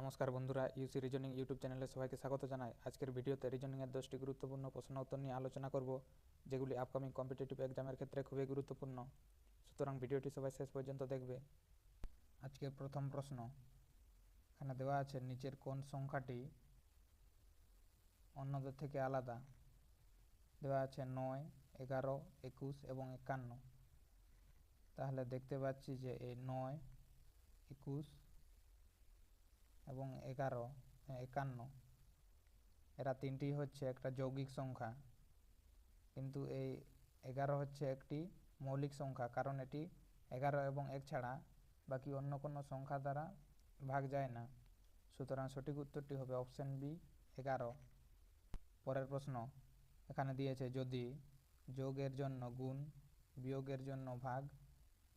নমস্কার বন্ধুরা, ইউসি reasoning YouTube চ্যানেলে সবাইকে স্বাগত জানাই। আজকের ভিডিওতে রিজনিংয়ের 10টি গুরুত্বপূর্ণ প্রশ্ন উত্তর নিয়ে আলোচনা করব, যেগুলি আপকামিং কম্পিটিটিভ এক্সামের ক্ষেত্রে খুবই গুরুত্বপূর্ণ। সুতরাং ভিডিওটি সবাই শেষ পর্যন্ত দেখবে। আজকের প্রথম প্রশ্ন এখানে দেওয়া আছে, নিচের কোন সংখ্যাটি অন্যদের থেকে আলাদা? দেওয়া আছে 9, 11, 21 এবং 51। তাহলে দেখতে পাচ্ছি যে এই 9, 21 এবং 11, 51 এরা তিনটি হচ্ছে একটা যৌগিক সংখ্যা, কিন্তু এই 11 হচ্ছে একটি মৌলিক সংখ্যা, কারণ এটি 11 এবং 1 ছাড়া বাকি অন্য কোনো সংখ্যা দ্বারা ভাগ যায় না। সুতরাং সঠিক উত্তরটি হবে অপশন বি, 11। পরের প্রশ্ন এখানে দিয়েছে, যদি যোগের জন্য গুণ, বিয়োগের জন্য ভাগ,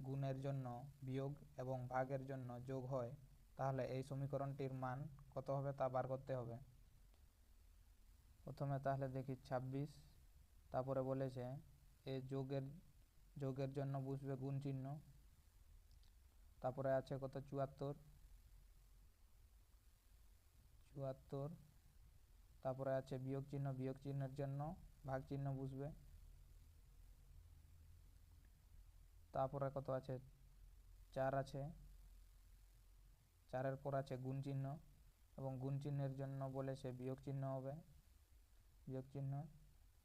গুণের জন্য বিয়োগ এবং ভাগের জন্য যোগ হয়, তাহলে এই সমীকরণটির মান কত হবে তা বার করতে হবে। প্রথমে তাহলে দেখি 26, তারপরে বলেছে এই যোগের জন্য বুঝবে গুণ চিহ্ন, তারপরে আছে কত 74, তারপরে আছে বিয়োগ চিহ্ন, বিয়োগ চিহ্নের জন্য ভাগ চিহ্ন বুঝবে, তারপরে কত আছে 4 আছে, 4-এর পর আছে গুণ চিহ্ন এবং গুণ চিহ্নের জন্য বলেছে বিয়োগ চিহ্ন হবে, বিয়োগ চিহ্ন,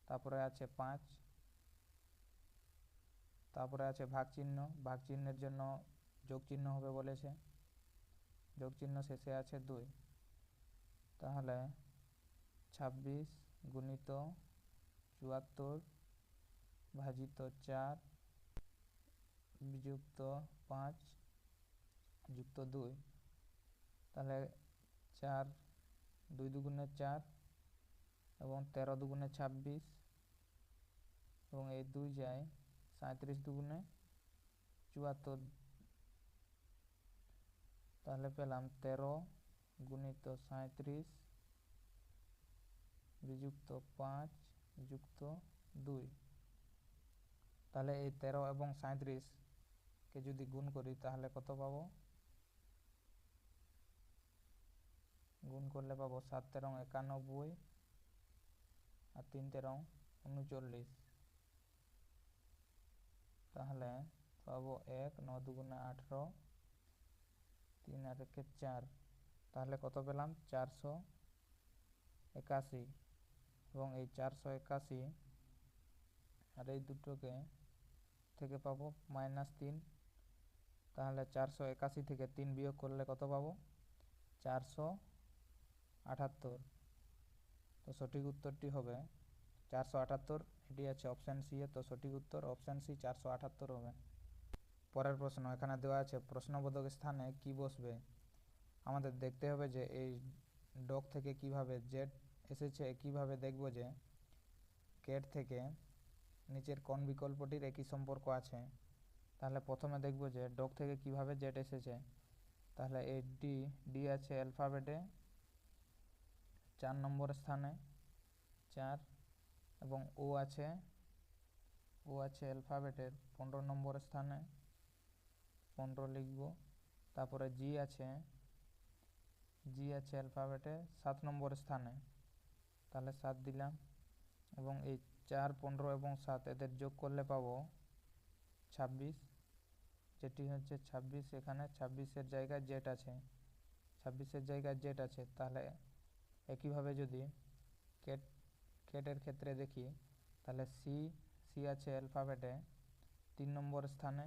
তারপরে আছে 5, তারপরে আছে ভাগ চিহ্ন, ভাগ চিহ্নের জন্য যোগ চিহ্ন হবে বলেছে, যোগ চিহ্ন, শেষে আছে 2। তাহলে 26 গুণিত 74 ভাজিত 4 বিযুক্ত 5 যুক্ত 2, তাহলে 4 2 দুগুণে 4 এবং 13 দুগুণে 26 এবং এই 2 যায় 37 দুগুণে 74, তাহলে পেলাম 13 গুণিত 37 বিযুক্ত 5 যুক্ত 2। তাহলে এই 13 এবং 37কে যদি গুণ করি তাহলে কত পাবো? গুণ করলে পাবো 7 13 91 আর 3 13 39, তাহলে পাবো 1 9 দুগুণে 18 3 আর 1 4, তাহলে কত পেলাম? 481 এবং এই 481 আর এই দুটোকে থেকে পাবো -3, তাহলে 481 থেকে 3 বিয়োগ করলে কত পাবো? 478। তো সঠিক উত্তরটি হবে 478, এটি আছে অপশান সি এ। তো সঠিক উত্তর অপশান সি 478 হবে। পরের প্রশ্ন এখানে দেওয়া আছে, প্রশ্নবোধক স্থানে কি বসবে? আমাদের দেখতে হবে যে এই ডগ থেকে কিভাবে জেড এসেছে, কিভাবে দেখব যে কেট থেকে নিচের কোন বিকল্পটির একই সম্পর্ক আছে। তাহলে প্রথমে দেখব যে ডগ থেকে কিভাবে জেড এসেছে। তাহলে এই ডি আছে অ্যালফাবেটে 4 নম্বর স্থানে 4, এবং ও আছে অ্যালফাবেটের 15 নম্বর স্থানে 15 লিখব। তারপরে জি আছে অ্যালফাবেটে 7 নম্বর স্থানে, তাহলে 7 দিলাম, এবং এই 4 15 এবং 7 এদের যোগ করলে পাবো 26, যেটি হচ্ছে 26। এখানে 26-এর জায়গায় জেড আছে, 26-এর জায়গায় জেড আছে। তাহলে একইভাবে যদি কেটের ক্ষেত্রে দেখি, তাহলে সি আছে অ্যালফাবেটে 3 নম্বর স্থানে,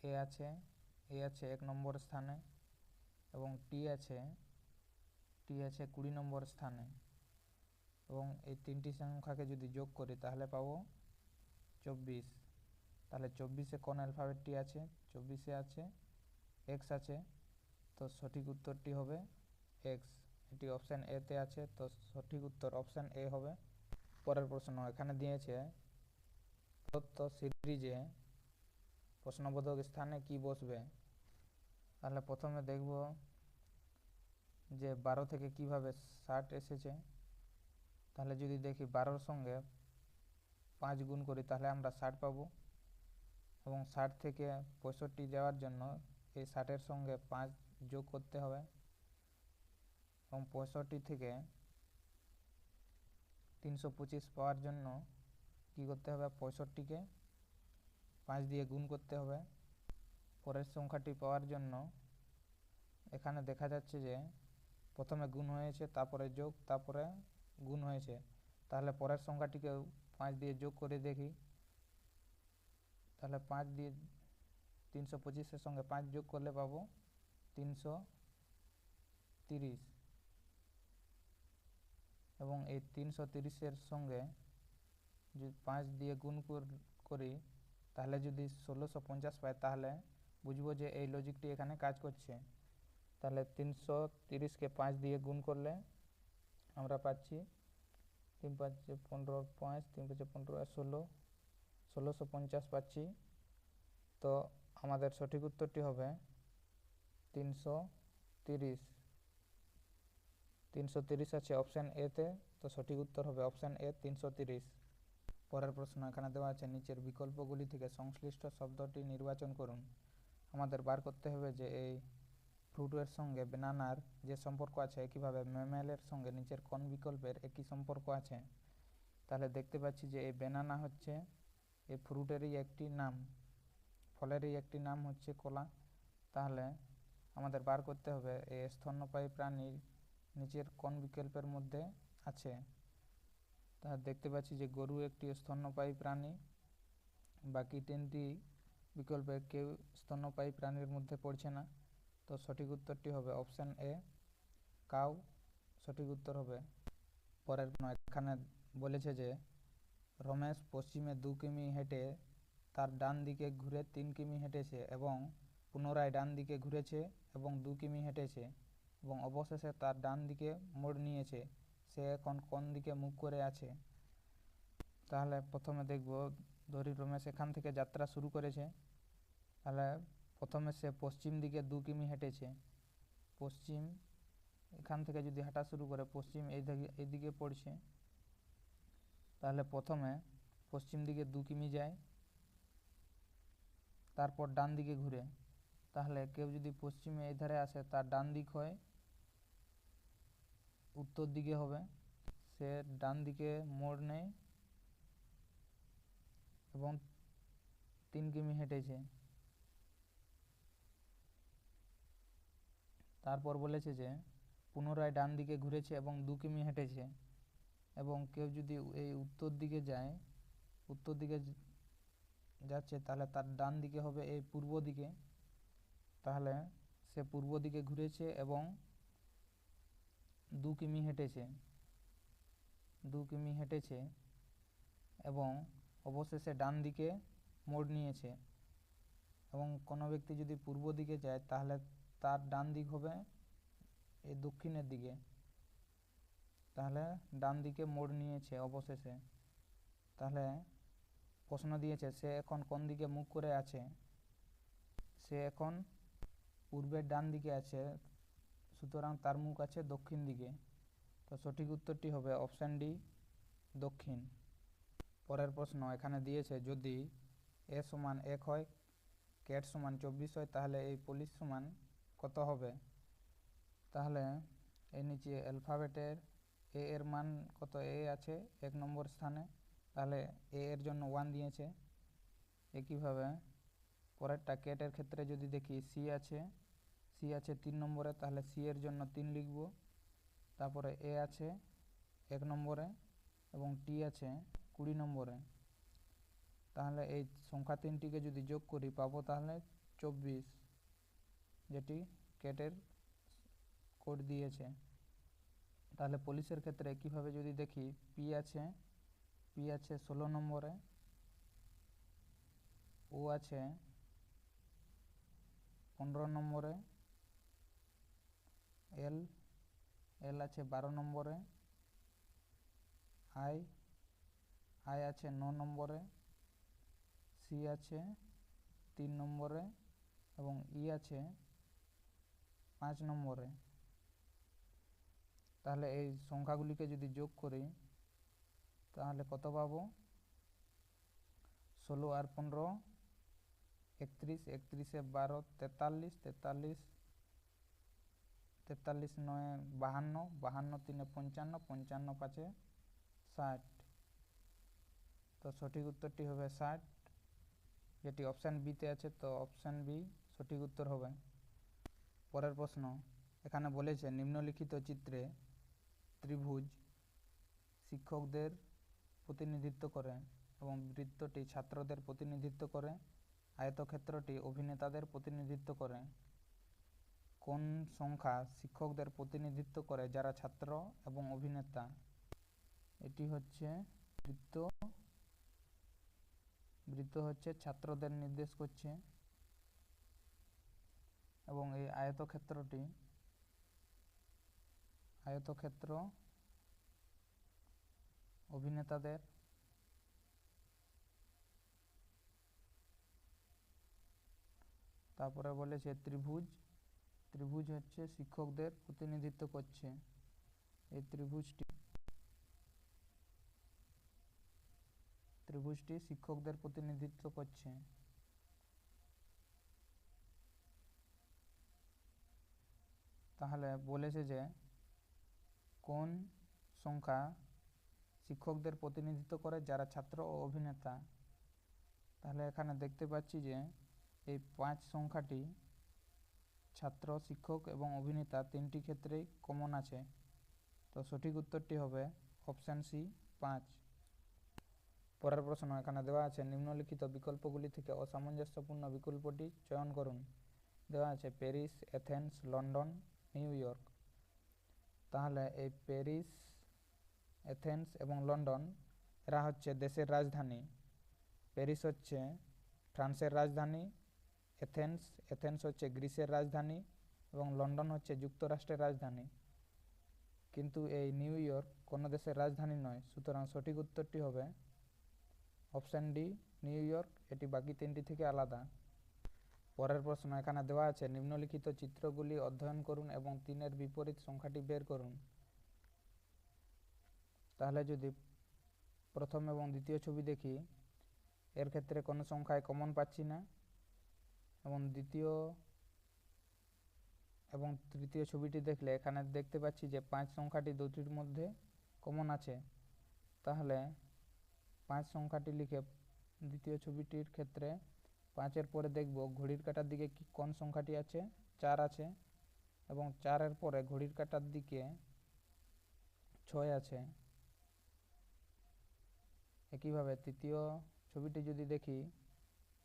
এ আছে 1 নম্বর স্থানে, এবং টি আছে 20 নম্বর স্থানে, এবং এই তিনটি সংখ্যাকে যদি যোগ করি তাহলে পাবো 24। তাহলে 24-এ কোন অ্যালফাবেটটি আছে? 24-এ আছে এক্স আছে, তো সঠিক উত্তরটি হবে এক্স, এটি অপশান এতে আছে। তো সঠিক উত্তর অপশান এ হবে। পরের প্রশ্ন এখানে দিয়েছে, প্রদত্ত সিরিজে প্রশ্নবোধক স্থানে কি বসবে? তাহলে প্রথমে দেখব যে 12 থেকে কিভাবে 60 এসেছে। তাহলে যদি দেখি 12-র সঙ্গে 5 গুণ করি তাহলে আমরা 60 পাবো, এবং 60 থেকে 65 যাওয়ার জন্য এই 60-এর সঙ্গে 5 যোগ করতে হবে এবং 65 থেকে 325 পাওয়ার জন্য কী করতে হবে, 65কে 5 দিয়ে গুণ করতে হবে। পরের সংখ্যাটি পাওয়ার জন্য এখানে দেখা যাচ্ছে যে প্রথমে গুণ হয়েছে, তারপরে যোগ, তারপরে গুণ হয়েছে। তাহলে পরের সংখ্যাটিকেও 5 দিয়ে যোগ করে দেখি। তাহলে 5 দিয়ে 325-এর সঙ্গে 5 যোগ করলে পাবো 330, এবং এই 330-এর সঙ্গে যদি 5 দিয়ে গুণ করি তাহলে যদি 1650 পাই, তাহলে বুঝবো যে এই লজিকটি এখানে কাজ করছে। তাহলে 330কে 5 দিয়ে গুণ করলে আমরা পাচ্ছি 3 5 15, 5 3 5 15 16, 1650 পাচ্ছি। তো আমাদের সঠিক উত্তরটি হবে 330। 330 আছে অপশান এতে, তো সঠিক উত্তর হবে অপশান এ 330। পরের প্রশ্ন এখানে দেওয়া আছে, নিচের বিকল্পগুলি থেকে সংশ্লিষ্ট শব্দটি নির্বাচন করুন। আমাদের বার করতে হবে যে এই ফ্রুটের সঙ্গে ব্যানানার যে সম্পর্ক আছে, একইভাবে ম্যামেলের সঙ্গে নিচের কোন বিকল্পের একই সম্পর্ক আছে। তাহলে দেখতে পাচ্ছি যে এই ব্যানানা হচ্ছে এই ফ্রুটেরই একটি নাম, ফলেরই একটি নাম হচ্ছে কলা। তাহলে আমাদের বার করতে হবে এই স্তন্যপায়ী প্রাণীর নিচের কোন বিকল্পের মধ্যে আছে। তাহলে দেখতে পাচ্ছি যে গরু একটি স্তন্যপায়ী প্রাণী, বাকি 3টি বিকল্পে কেউ স্তন্যপায়ী প্রাণীর মধ্যে পড়ছে না। তো সঠিক উত্তরটি হবে অপশান এ কাউ, সঠিক উত্তর হবে। পরের এখানে বলেছে যে রমেশ পশ্চিমে 2 কিমি হেঁটে তার ডান দিকে ঘুরে 3 কিমি হেঁটেছে এবং পুনরায় ডান দিকে ঘুরেছে এবং 2 কিমি হেঁটেছে এবং অবশেষে তার ডান দিকে মোড় নিয়েছে, সে এখন কোন দিকে মুখ করে আছে। তাহলে প্রথমে দেখব, ধরি রমেশ এখান থেকে যাত্রা শুরু করেছে। তাহলে প্রথমে সে পশ্চিম দিকে 2 কিমি হেঁটেছে। পশ্চিম এখান থেকে যদি হাঁটা শুরু করে, পশ্চিম এইদিকে পড়ছে। তাহলে প্রথমে পশ্চিম দিকে 2 কিমি যায়, তারপর ডান দিকে ঘুরে। তাহলে কেউ যদি পশ্চিমে এই ধারে আসে, তার ডান দিক হয় উত্তর দিকে হবে। সে ডান দিকে মোড় নেয় এবং 3 কিমি হেঁটেছে। তারপর বলেছে যে পুনরায় ডান দিকে ঘুরেছে এবং 2 কিমি হেঁটেছে। এবং কেউ যদি এই উত্তর দিকে যায়, উত্তর দিকে যাচ্ছে, তাহলে তার ডান দিকে হবে এই পূর্ব দিকে। তাহলে সে পূর্ব দিকে ঘুরেছে এবং 2 কিমি হেঁটেছে, 2 কিমি হেঁটেছে এবং অবশেষে ডান দিকে মোড় নিয়েছে। এবং কোনো ব্যক্তি যদি পূর্ব দিকে যায়, তাহলে তার ডান দিক হবে এই দক্ষিণের দিকে। তাহলে ডান দিকে মোড় নিয়েছে অবশেষে। তাহলে প্রশ্ন দিয়েছে সে এখন কোন দিকে মুখ করে আছে। সে এখন পূর্বের ডান দিকে আছে, সুতরাং তার মুখ আছে দক্ষিণ দিকে। তো সঠিক উত্তরটি হবে অপশান ডি দক্ষিণ। পরের প্রশ্ন এখানে দিয়েছে, যদি এ সমান 1 হয়, ক্যাট সমান 24 হয়, তাহলে এই পুলিশ সমান কত হবে। তাহলে এর নিচে অ্যালফাবেটের এ এর মান কত, এ আছে 1 নম্বর স্থানে, তাহলে এ এর জন্য 1 দিয়েছে। একইভাবে পরেরটা ক্যাটের ক্ষেত্রে যদি দেখি, সি আছে 3 নম্বরে, তাহলে সি এর জন্য 3 লিখব। তারপরে এ আছে 1 নম্বরে এবং টি আছে 20 নম্বরে। তাহলে এই সংখ্যা 3টিকে যদি যোগ করি পাবো তাহলে 24, যেটি ক্যাটের কোড দিয়েছে। তাহলে পুলিশের ক্ষেত্রে কীভাবে যদি দেখি, পি আছে 16 নম্বরে, ও আছে 15 নম্বরে, এল আছে 12 নম্বরে, আই আছে 9 নম্বরে, সি আছে 3 নম্বরে এবং ই আছে 5 নম্বরে। তাহলে এই সংখ্যাগুলিকে যদি যোগ করি তাহলে কত পাবো, 16 আর 15 31, 31 এ 12 43, 43 43 9 52, 52 3 55, 55 5 60। তো সঠিক উত্তরটি হবে 60, যেটি অপশান বিতে আছে। তো অপশান বি সঠিক উত্তর হবে। পরের প্রশ্ন এখানে বলেছে নিম্নলিখিত চিত্রে ত্রিভুজ শিক্ষকদের প্রতিনিধিত্ব করে এবং বৃত্তটি ছাত্রদের প্রতিনিধিত্ব করে, আয়তক্ষেত্রটি অভিনেতাদের প্রতিনিধিত্ব করে। কোন সংখ্যা শিক্ষকদের প্রতিনিধিত্ব করে যারা ছাত্র এবং অভিনেতা? এটি হচ্ছে বৃত্ত, বৃত্ত হচ্ছে ছাত্রদের নির্দেশ করছে এবং এই আয়তক্ষেত্র অভিনেতাদের। তারপরে বলেছে ত্রিভুজ, ত্রিভুজ হচ্ছে শিক্ষকদের প্রতিনিধিত্ব করছে। এই ত্রিভুজটি শিক্ষকদের প্রতিনিধিত্ব করছে। তাহলে বলেছে যে কোন সংখ্যা শিক্ষকদের প্রতিনিধিত্ব করে যারা ছাত্র ও অভিনেতা। তাহলে এখানে দেখতে পাচ্ছি যে এই 5 সংখ্যাটি ছাত্র, শিক্ষক এবং অভিনেতা তিনটি ক্ষেত্রেই কমন আছে। তো সঠিক উত্তরটি হবে অপশান সি 5। পরের প্রশ্ন এখানে দেওয়া আছে নিম্নলিখিত বিকল্পগুলি থেকে অসামঞ্জস্যপূর্ণ বিকল্পটি চয়ন করুন। দেওয়া আছে Paris, Athens, London, new York. তাহলে এই প্যারিস, এথেন্স এবং লন্ডন এরা হচ্ছে দেশের রাজধানী। প্যারিস হচ্ছে ফ্রান্সের রাজধানী, এথেন্স হচ্ছে গ্রিসের রাজধানী এবং লন্ডন হচ্ছে যুক্তরাষ্ট্রের রাজধানী। কিন্তু এই নিউ ইয়র্ক কোনো দেশের রাজধানী নয়। সুতরাং সঠিক উত্তরটি হবে অপশান ডি নিউ ইয়র্ক, এটি বাকি তিনটি থেকে আলাদা। পরের প্রশ্ন এখানে দেওয়া আছে নিম্নলিখিত চিত্রগুলি অধ্যয়ন করুন এবং 3-এর বিপরীত সংখ্যাটি বের করুন। তাহলে যদি প্রথম এবং দ্বিতীয় ছবি দেখি, এর ক্ষেত্রে কোনো সংখ্যায় কমন পাচ্ছি না এবং দ্বিতীয় এবং তৃতীয় ছবিটি দেখলে এখানে দেখতে পাচ্ছি যে 5 সংখ্যাটি দুটির মধ্যে কমন আছে। তাহলে 5 সংখ্যাটি লিখে দ্বিতীয় ছবিটির ক্ষেত্রে 5-এর পরে দেখব ঘড়ির কাঁটার দিকে কোন সংখ্যাটি আছে, 4 আছে এবং 4-এর পরে ঘড়ির কাঁটার দিকে 6 আছে। একইভাবে তৃতীয় ছবিটি যদি দেখি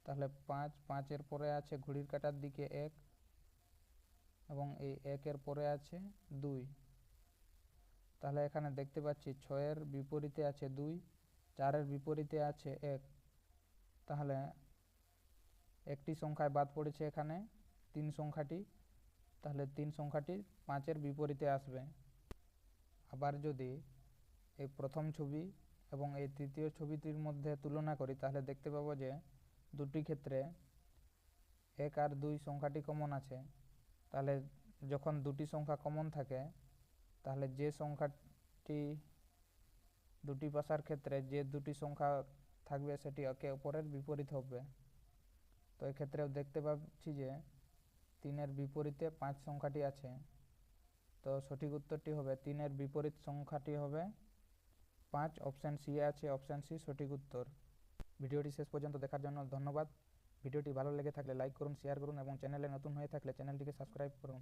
তাহলে 5-এর পরে আছে ঘড়ির কাঁটার দিকে 1 এবং এই 1-এর পরে আছে 2। তাহলে এখানে দেখতে পাচ্ছি 6-এর বিপরীতে আছে 2, 4-এর বিপরীতে আছে 1। তাহলে একটি সংখ্যায় বাদ পড়েছে এখানে 3 সংখ্যাটি। তাহলে 3 সংখ্যাটি 5-এর বিপরীতে আসবে। আবার যদি এই প্রথম ছবি এবং এই তৃতীয় ছবিটির মধ্যে তুলনা করি তাহলে দেখতে পাবো যে দুটি ক্ষেত্রে 1 আর 2 সংখ্যাটি কমন আছে। তাহলে যখন দুটি সংখ্যা কমন থাকে তাহলে যে সংখ্যাটি দুটি পাশার ক্ষেত্রে যে দুটি সংখ্যা থাকবে সেটি একে অপরের বিপরীত হবে। তো এক্ষেত্রেও দেখতে পাচ্ছি যে 3-এর বিপরীতে 5 সংখ্যাটি আছে। তো সঠিক উত্তরটি হবে 3-এর বিপরীত সংখ্যাটি হবে 5, অপশান সি আছে, অপশান সি সঠিক উত্তর। ভিডিওটি শেষ পর্যন্ত দেখার জন্য ধন্যবাদ। ভিডিওটি ভালো লেগে থাকলে লাইক করুন, শেয়ার করুন এবং চ্যানেলে নতুন হয়ে থাকলে চ্যানেলটিকে সাবস্ক্রাইব করুন।